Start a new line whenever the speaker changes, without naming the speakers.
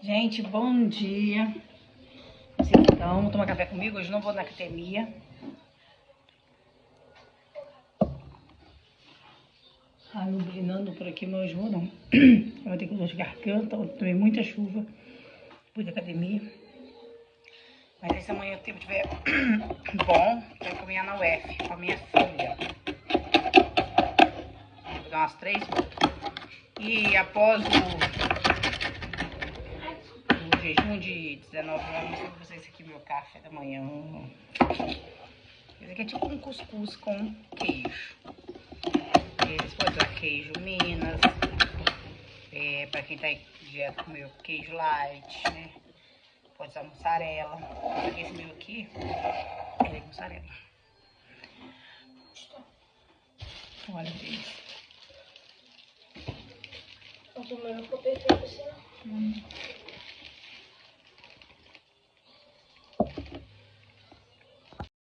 Gente, bom dia. Vocês estão? Vão tomar café comigo? Hoje não vou na academia. Nublinando por aqui, mas hoje vou não. Eu vou ter que usar de garganta, tomei muita chuva. Fui da academia. Mas aí se amanhã o tempo estiver bom, eu vou caminhar na UF com a minha filha. Vou dar umas 3 voltas. E após o jejum de 19 horas, vou mostrar pra vocês aqui meu café da manhã. Esse aqui é tipo um cuscuz com queijo. Você pode usar queijo Minas, pra quem tá em dieta comer queijo light, né? Pode usar mussarela. Esse meu aqui é mussarela. Olha deles.
O meu não ficou perfeito assim, não.